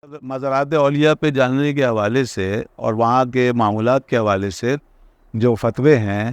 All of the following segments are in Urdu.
مزارات اولیاء پہ جاننے کے حوالے سے اور وہاں کے معمولات کے حوالے سے جو فتوے ہیں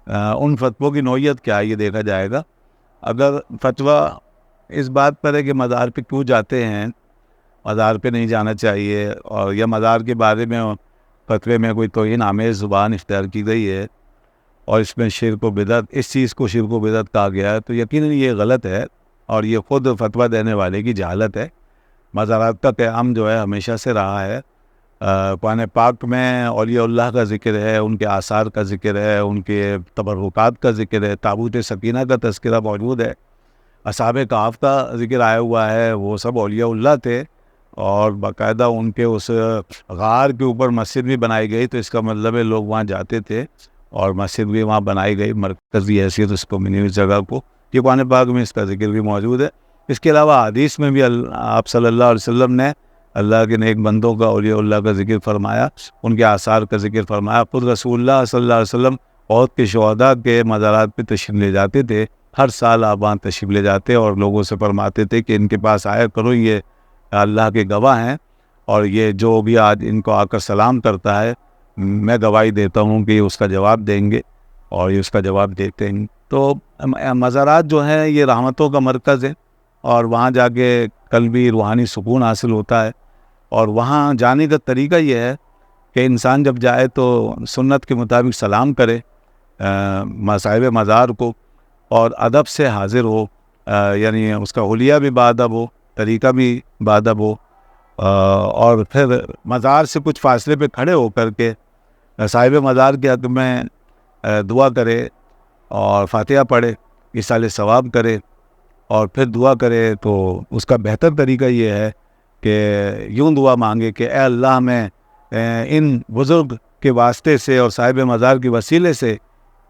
ان فتووں کی نوعیت کیا ہے یہ دیکھا جائے گا۔ اگر فتویٰ اس بات پر ہے کہ مزار پہ کیوں جاتے ہیں، مزار پہ نہیں جانا چاہیے، اور یا مزار کے بارے میں فتوے میں کوئی توہین آمیز زبان اختیار کی گئی ہے اور اس میں شرک و بدعت، اس چیز کو شرک و بدعت کہا گیا ہے، تو یقیناً یہ غلط ہے اور یہ خود فتویٰ دینے والے کی جہالت ہے۔ مزارات کا قیام جو ہے ہمیشہ سے رہا ہے۔ قرآن پاک میں اولیاء اللہ کا ذکر ہے، ان کے آثار کا ذکر ہے، ان کے تبرکات کا ذکر ہے، تابوت سکینہ کا تذکرہ موجود ہے، اصحاب کہف کا ذکر آیا ہوا ہے، وہ سب اولیاء اللہ تھے اور باقاعدہ ان کے اس غار کے اوپر مسجد بھی بنائی گئی، تو اس کا مطلب ہے لوگ وہاں جاتے تھے اور مسجد بھی وہاں بنائی گئی، مرکزی حیثیت اس کو ملی اس جگہ کو۔ یہ قرآن پاک میں اس کا ذکر بھی موجود ہے۔ اس کے علاوہ حدیث میں بھی آپ صلی اللہ علیہ وسلم نے اللہ کے نیک بندوں کا، اولیاء اللہ کا ذکر فرمایا، ان کے آثار کا ذکر فرمایا۔ خود رسول اللہ صلی اللہ علیہ وسلم احد کے شہداء کے مزارات پہ تشریف لے جاتے تھے، ہر سال آپ وہاں تشریف لے جاتے اور لوگوں سے فرماتے تھے کہ ان کے پاس آیا کرو، یہ اللہ کے گواہ ہیں اور یہ جو بھی آج ان کو آ کر سلام کرتا ہے میں گواہی دیتا ہوں کہ یہ اس کا جواب دیں گے اور یہ اس کا جواب دیتے ہیں۔ تو مزارات جو ہیں یہ رحمتوں کا مرکز ہے اور وہاں جا کے قلبی روحانی سکون حاصل ہوتا ہے، اور وہاں جانے کا طریقہ یہ ہے کہ انسان جب جائے تو سنت کے مطابق سلام کرے صاحب مزار کو اور ادب سے حاضر ہو، یعنی اس کا حلیہ بھی بادب ہو، طریقہ بھی بادب ہو، اور پھر مزار سے کچھ فاصلے پہ کھڑے ہو کر کے صاحب مزار کے حق میں دعا کرے اور فاتحہ پڑھے، ایصال ثواب کرے اور پھر دعا کرے۔ تو اس کا بہتر طریقہ یہ ہے کہ یوں دعا مانگے کہ اے اللہ، میں ان بزرگ کے واسطے سے اور صاحب مزار کے وسیلے سے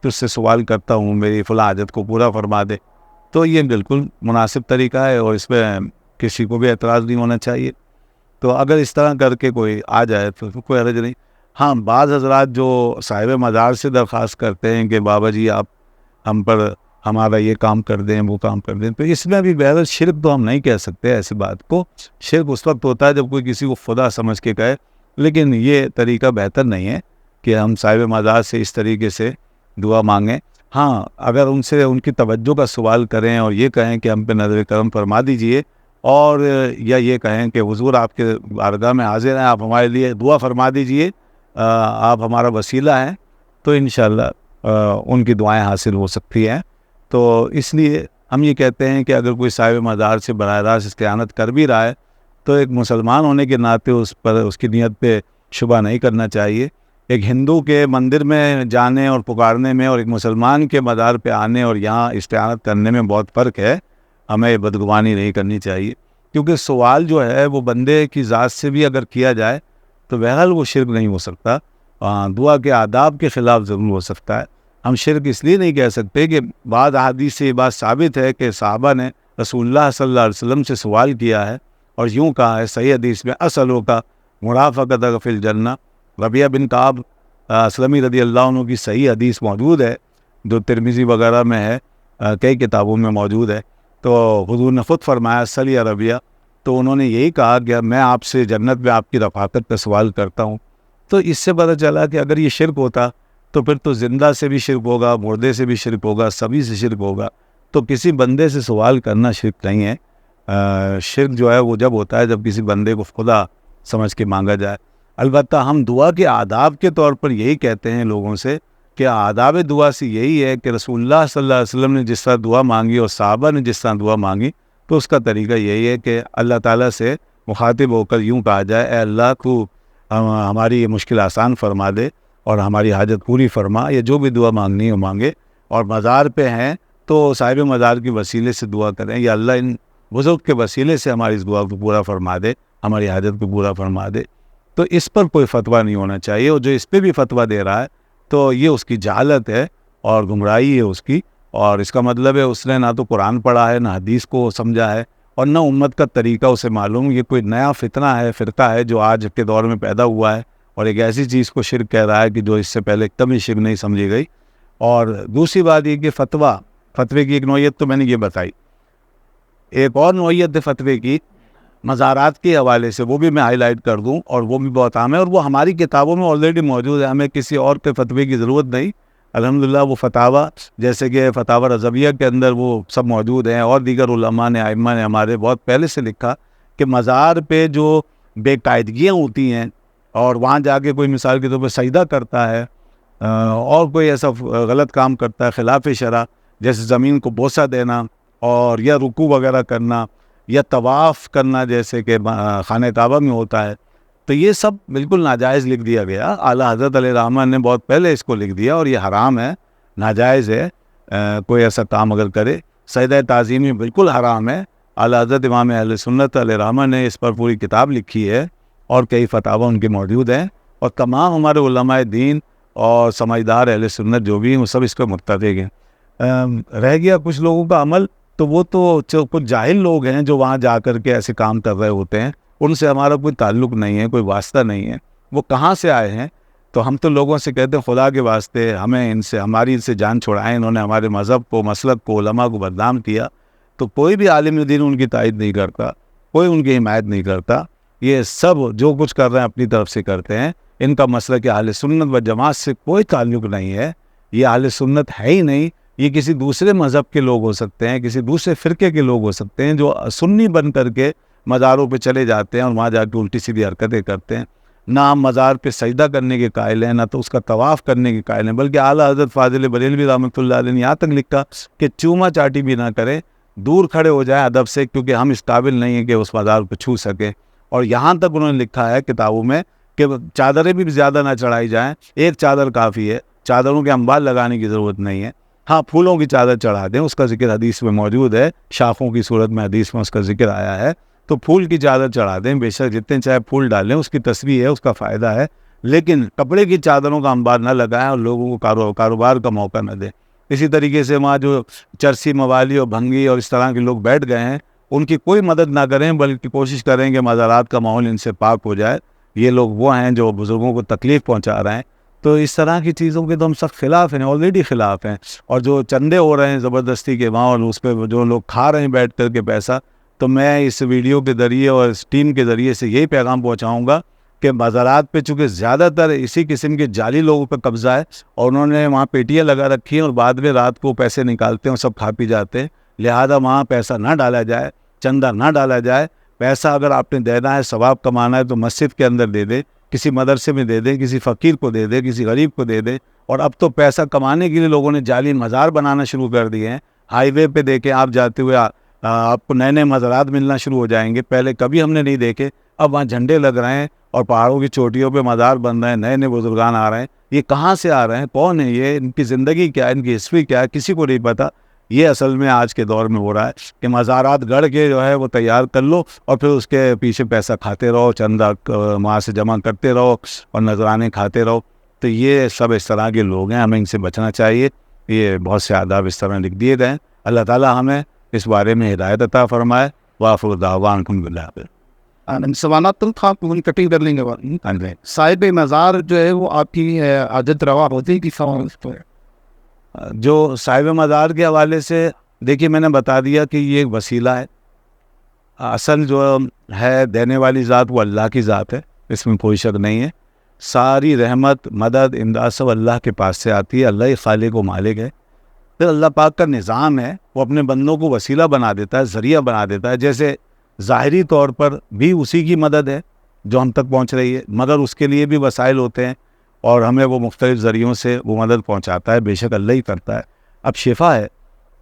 تجھ سے سوال کرتا ہوں، میری فلاں حاجت کو پورا فرما دے۔ تو یہ بالکل مناسب طریقہ ہے اور اس میں کسی کو بھی اعتراض نہیں ہونا چاہیے۔ تو اگر اس طرح کر کے کوئی آ جائے تو کوئی حرج نہیں۔ ہاں، بعض حضرات جو صاحب مزار سے درخواست کرتے ہیں کہ بابا جی آپ ہم پر ہمارا یہ کام کر دیں، وہ کام کر دیں، تو اس میں بھی بہرحال شرک تو ہم نہیں کہہ سکتے ایسی بات کو۔ شرک اس وقت ہوتا ہے جب کوئی کسی کو خدا سمجھ کے کہے، لیکن یہ طریقہ بہتر نہیں ہے کہ ہم صاحب مزار سے اس طریقے سے دعا مانگیں۔ ہاں، اگر ان سے ان کی توجہ کا سوال کریں اور یہ کہیں کہ ہم پہ نظر کرم فرما دیجئے، اور یا یہ کہیں کہ حضور آپ کے بارگاہ میں حاضر ہیں، آپ ہمارے لیے دعا فرما دیجئے، آپ ہمارا وسیلہ ہیں، تو انشاءاللہ ان کی دعائیں حاصل ہو سکتی ہیں۔ تو اس لیے ہم یہ کہتے ہیں کہ اگر کوئی صاحب مزار سے براہ راست استعانت کر بھی رہا ہے تو ایک مسلمان ہونے کے ناطے اس پر اس کی نیت پہ شبہ نہیں کرنا چاہیے۔ ایک ہندو کے مندر میں جانے اور پکارنے میں اور ایک مسلمان کے مزار پہ آنے اور یہاں استعانت کرنے میں بہت فرق ہے۔ ہمیں بدگمانی نہیں کرنی چاہیے، کیونکہ سوال جو ہے وہ بندے کی ذات سے بھی اگر کیا جائے تو بہرحال وہ شرک نہیں ہو سکتا، دعا کے آداب کے خلاف ضرور ہو سکتا ہے۔ ہم شرک اس لیے نہیں کہہ سکتے کہ بعض احادیث سے یہ بات ثابت ہے کہ صحابہ نے رسول اللہ صلی اللہ علیہ وسلم سے سوال کیا ہے اور یوں کہا ہے، صحیح حدیث میں اسألو کا مرافقتک فی الجنہ۔ ربیعہ بن کعب اسلمی رضی اللہ عنہ کی صحیح حدیث موجود ہے جو ترمذی وغیرہ میں ہے، کئی کتابوں میں موجود ہے۔ تو حضور نے خود فرمایا سل یا ربیعہ، تو انہوں نے یہی کہا کہ میں آپ سے جنت میں آپ کی رفاقت کا سوال کرتا ہوں۔ تو اس سے پتہ چلا کہ اگر یہ شرک ہوتا تو پھر تو زندہ سے بھی شرک ہوگا، مردے سے بھی شرک ہوگا، سبھی سے شرک ہوگا۔ تو کسی بندے سے سوال کرنا شرک نہیں ہے۔ شرک جو ہے وہ جب ہوتا ہے جب کسی بندے کو خدا سمجھ کے مانگا جائے۔ البتہ ہم دعا کے آداب کے طور پر یہی کہتے ہیں لوگوں سے کہ آداب دعا سے یہی ہے کہ رسول اللہ صلی اللہ علیہ وسلم نے جس طرح دعا مانگی اور صحابہ نے جس طرح دعا مانگی، تو اس کا طریقہ یہی ہے کہ اللہ تعالیٰ سے مخاطب ہو کر یوں کہا جائے، اے اللہ تو ہماری یہ مشکل آسان فرما دے اور ہماری حاجت پوری فرما، یا جو بھی دعا مانگنی ہو مانگے۔ اور مزار پہ ہیں تو صاحب مزار کے وسیلے سے دعا کریں، یا اللہ ان بزرگ کے وسیلے سے ہماری اس دعا کو پورا فرما دے، ہماری حاجت کو پورا فرما دے۔ تو اس پر کوئی فتویٰ نہیں ہونا چاہیے، اور جو اس پہ بھی فتویٰ دے رہا ہے تو یہ اس کی جہالت ہے اور گمراہی ہے اس کی، اور اس کا مطلب ہے اس نے نہ تو قرآن پڑھا ہے، نہ حدیث کو سمجھا ہے، اور نہ امت کا طریقہ اسے معلوم۔ یہ کوئی نیا فتنہ ہے، فرقہ ہے جو آج کے دور میں پیدا ہوا ہے، اور ایک ایسی چیز کو شرک کہہ رہا ہے کہ جو اس سے پہلے ایک ہی شرک نہیں سمجھی گئی۔ اور دوسری بات یہ کہ فتوے کی ایک نوعیت تو میں نے یہ بتائی، ایک اور نوعیت ہے فتوے کی مزارات کے حوالے سے وہ بھی میں ہائی لائٹ کر دوں، اور وہ بھی بہت عام ہے، اور وہ ہماری کتابوں میں آلریڈی موجود ہے، ہمیں کسی اور کے فتوے کی ضرورت نہیں۔ الحمدللہ وہ فتاوی جیسے کہ فتاوی رضویہ کے اندر وہ سب موجود ہیں، اور دیگر علماء نے ائمہ نے ہمارے بہت پہلے سے لکھا کہ مزار پہ جو بے قاعدگیاں ہوتی ہیں اور وہاں جا کے کوئی مثال کے طور پہ سجدہ کرتا ہے اور کوئی ایسا غلط کام کرتا ہے خلاف شرع، جیسے زمین کو بوسہ دینا اور یا رکوع وغیرہ کرنا یا طواف کرنا جیسے کہ خانہ کعبہ میں ہوتا ہے، تو یہ سب بالکل ناجائز لکھ دیا گیا۔ اعلیٰ حضرت علیہ الرحمٰن نے بہت پہلے اس کو لکھ دیا، اور یہ حرام ہے، ناجائز ہے کوئی ایسا کام اگر کرے۔ سجدہ تعظیمی بالکل حرام ہے۔ اعلیٰ حضرت امام اہل سنت علیہ الرحمٰن نے اس پر پوری کتاب لکھی ہے، اور کئی فتاوی ان کے موجود ہیں، اور تمام ہمارے علماء دین اور سمجھدار اہل سنت جو بھی ہیں وہ سب اس پر متفق ہیں۔ رہ گیا کچھ لوگوں کا عمل، تو وہ تو کچھ جاہل لوگ ہیں جو وہاں جا کر کے ایسے کام کر رہے ہوتے ہیں، ان سے ہمارا کوئی تعلق نہیں ہے، کوئی واسطہ نہیں ہے۔ وہ کہاں سے آئے ہیں؟ تو ہم تو لوگوں سے کہتے ہیں خدا کے واسطے ہمیں ہماری ان سے جان چھڑائیں، انہوں نے ہمارے مذہب کو، مسلک کو، علماء کو بدنام کیا۔ تو کوئی بھی عالم دین ان کی تائید نہیں کرتا، کوئی ان کی حمایت نہیں کرتا۔ یہ سب جو کچھ کر رہے ہیں اپنی طرف سے کرتے ہیں، ان کا مسلک اہل سنت و جماعت سے کوئی تعلق نہیں ہے، یہ اہل سنت ہے ہی نہیں۔ یہ کسی دوسرے مذہب کے لوگ ہو سکتے ہیں، کسی دوسرے فرقے کے لوگ ہو سکتے ہیں جو سنی بن کر کے مزاروں پہ چلے جاتے ہیں اور وہاں جا کے الٹی سیدھی حرکتیں کرتے ہیں۔ نہ ہم مزار پہ سجدہ کرنے کے قائل ہیں، نہ تو اس کا طواف کرنے کے قائل ہیں، بلکہ اعلیٰ حضرت فاضل بریلوی رحمۃ اللہ علیہ نے یہاں تک لکھا کہ چوما چاٹی بھی نہ کریں، دور کھڑے ہو جائیں ادب سے، کیونکہ ہم اس قابل نہیں ہیں کہ اس مزار کو چھو سکیں۔ اور یہاں تک انہوں نے لکھا ہے کتابوں میں کہ چادریں بھی زیادہ نہ چڑھائی جائیں، ایک چادر کافی ہے، چادروں کے انبار لگانے کی ضرورت نہیں ہے۔ ہاں پھولوں کی چادر چڑھا دیں، اس کا ذکر حدیث میں موجود ہے، شاخوں کی صورت میں حدیث میں اس کا ذکر آیا ہے، تو پھول کی چادر چڑھا دیں، بے شک جتنے چاہے پھول ڈالیں، اس کی تصویر ہے، اس کا فائدہ ہے، لیکن کپڑے کی چادروں کا انبار نہ لگائیں اور لوگوں کو کاروبار کا موقع نہ دیں۔ اسی طریقے سے وہاں جو چرسی موالی اور بھنگی اور اس طرح کے لوگ بیٹھ گئے ہیں، ان کی کوئی مدد نہ کریں، بلکہ کوشش کریں کہ مزارات کا ماحول ان سے پاک ہو جائے۔ یہ لوگ وہ ہیں جو بزرگوں کو تکلیف پہنچا رہے ہیں، تو اس طرح کی چیزوں کے تو ہم سخت خلاف ہیں، آلریڈی خلاف ہیں۔ اور جو چندے ہو رہے ہیں زبردستی کے وہاں، اور اس پہ جو لوگ کھا رہے ہیں بیٹھ کر کے پیسہ، تو میں اس ویڈیو کے ذریعے اور اس ٹیم کے ذریعے سے یہی پیغام پہنچاؤں گا کہ مزارات پہ چونکہ زیادہ تر اسی قسم کے جعلی لوگوں پہ قبضہ ہے، اور انہوں نے وہاں پیٹیاں لگا رکھی ہیں اور بعد میں رات کو پیسے نکالتے ہیں اور سب کھا پی جاتے ہیں، لہذا وہاں پیسہ نہ ڈالا جائے، چندہ نہ ڈالا جائے۔ پیسہ اگر آپ نے دینا ہے، ثواب کمانا ہے، تو مسجد کے اندر دے دیں، کسی مدرسے میں دے دیں، کسی فقیر کو دے دیں، کسی غریب کو دے دیں۔ اور اب تو پیسہ کمانے کے لیے لوگوں نے جعلی مزار بنانا شروع کر دیے ہیں۔ ہائی وے پہ دیکھیں آپ جاتے ہوئے آپ کو نئے نئے مزارات ملنا شروع ہو جائیں گے، پہلے کبھی ہم نے نہیں دیکھے، اب وہاں جھنڈے لگ رہے ہیں اور پہاڑوں کی چوٹیوں پہ مزار بن رہے ہیں، نئے نئے بزرگان آ رہے ہیں۔ یہ کہاں سے آ رہے ہیں؟ کون ہے یہ؟ ان کی زندگی کیا ہے؟ ان کی ہسٹری کیا ہے؟ کسی کو نہیں پتہ۔ یہ اصل میں آج کے دور میں ہو رہا ہے کہ مزارات گڑھ کے جو ہے وہ تیار کر لو، اور پھر اس کے پیچھے پیسہ کھاتے رہو، چندہ وہاں سے جمع کرتے رہو اور نذرانے کھاتے رہو۔ تو یہ سب اس طرح کے لوگ ہیں، ہمیں ان سے بچنا چاہیے۔ یہ بہت سے آداب اس طرح لکھ دیے گئے ہیں۔ اللہ تعالیٰ ہمیں اس بارے میں ہدایت عطا فرمائے۔ وآخر دعوانا الحمدللہ۔ سوالات تو تھا کٹنگ کر لیں گے۔ صاحب مزار جو ہے وہ آپ کی عادت روا ہوتی ہے کہ سوال جو صاحب مزار کے حوالے سے دیکھیے، میں نے بتا دیا کہ یہ ایک وسیلہ ہے، اصل جو ہے دینے والی ذات وہ اللہ کی ذات ہے، اس میں کوئی شک نہیں ہے۔ ساری رحمت، مدد، امداد سب اللہ کے پاس سے آتی ہے، اللہ ہی خالق و مالک ہے۔ پھر اللہ پاک کا نظام ہے، وہ اپنے بندوں کو وسیلہ بنا دیتا ہے، ذریعہ بنا دیتا ہے۔ جیسے ظاہری طور پر بھی اسی کی مدد ہے جو ہم تک پہنچ رہی ہے، مگر اس کے لیے بھی وسائل ہوتے ہیں اور ہمیں وہ مختلف ذریعوں سے وہ مدد پہنچاتا ہے، بے شک اللہ ہی کرتا ہے۔ اب شفا ہے،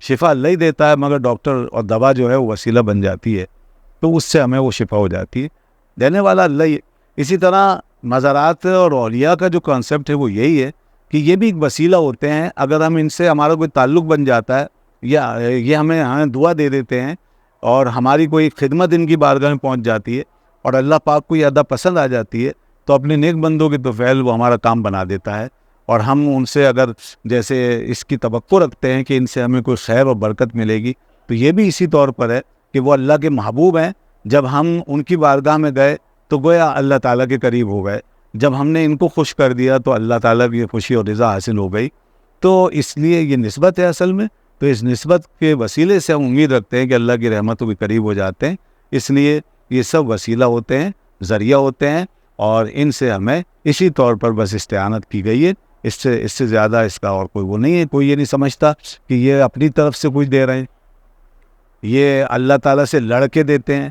شفا اللہ ہی دیتا ہے، مگر ڈاکٹر اور دوا جو ہے وہ وسیلہ بن جاتی ہے، تو اس سے ہمیں وہ شفا ہو جاتی ہے، دینے والا اللہ ہی۔ اسی طرح مزارات اور اولیاء کا جو کانسیپٹ ہے وہ یہی ہے کہ یہ بھی ایک وسیلہ ہوتے ہیں، اگر ہم ان سے ہمارا کوئی تعلق بن جاتا ہے یا یہ ہمیں دعا دے دیتے ہیں اور ہماری کوئی خدمت ان کی بارگاہ میں پہنچ جاتی ہے اور اللہ پاک کو یہ ادا پسند آ جاتی ہے، تو اپنے نیک بندوں کے طفیل وہ ہمارا کام بنا دیتا ہے۔ اور ہم ان سے اگر جیسے اس کی توقع رکھتے ہیں کہ ان سے ہمیں کوئی خیر اور برکت ملے گی، تو یہ بھی اسی طور پر ہے کہ وہ اللہ کے محبوب ہیں۔ جب ہم ان کی بارگاہ میں گئے تو گویا اللہ تعالیٰ کے قریب ہو گئے، جب ہم نے ان کو خوش کر دیا تو اللہ تعالیٰ کی خوشی اور رضا حاصل ہو گئی۔ تو اس لیے یہ نسبت ہے اصل میں، تو اس نسبت کے وسیلے سے ہم امید رکھتے ہیں کہ اللہ کی رحمتوں کے قریب ہو جاتے ہیں۔ اس لیے یہ سب وسیلہ ہوتے ہیں، ذریعہ ہوتے ہیں، اور ان سے ہمیں اسی طور پر بس استعانت کی گئی ہے. اس سے زیادہ اس کا اور کوئی وہ نہیں ہے. کوئی یہ نہیں سمجھتا کہ یہ اپنی طرف سے کچھ دے رہے ہیں، یہ اللہ تعالیٰ سے لڑ کے دیتے ہیں.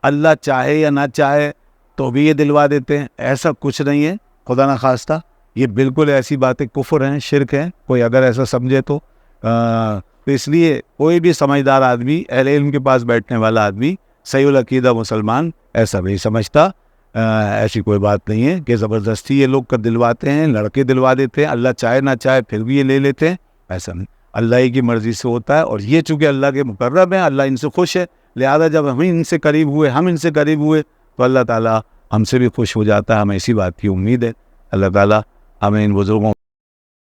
اللہ چاہے یا نہ چاہے تو بھی یہ دلوا دیتے ہیں. ایسا کچھ نہیں ہے خدا نہ خواستہ. یہ بالکل ایسی باتیں کفر ہیں، شرک ہیں، کوئی اگر ایسا سمجھے تو. تو اس لیے کوئی بھی سمجھدار آدمی، اہل علم کے پاس بیٹھنے والا آدمی، صحیح العقیدہ مسلمان ایسا نہیں سمجھتا. ایسی کوئی بات نہیں ہے کہ زبردستی یہ لوگ کر دلواتے ہیں، لڑکے دلوا دیتے ہیں، اللہ چاہے نہ چاہے پھر بھی یہ لے لیتے ہیں. ایسا نہیں، اللہ ہی کی مرضی سے ہوتا ہے. اور یہ چونکہ اللہ کے مقرب ہیں، اللہ ان سے خوش ہے، لہذا جب ہم ان سے قریب ہوئے تو اللہ تعالیٰ ہم سے بھی خوش ہو جاتا ہے. ہمیں اسی بات کی امید ہے. اللہ تعالیٰ ہمیں ان بزرگوں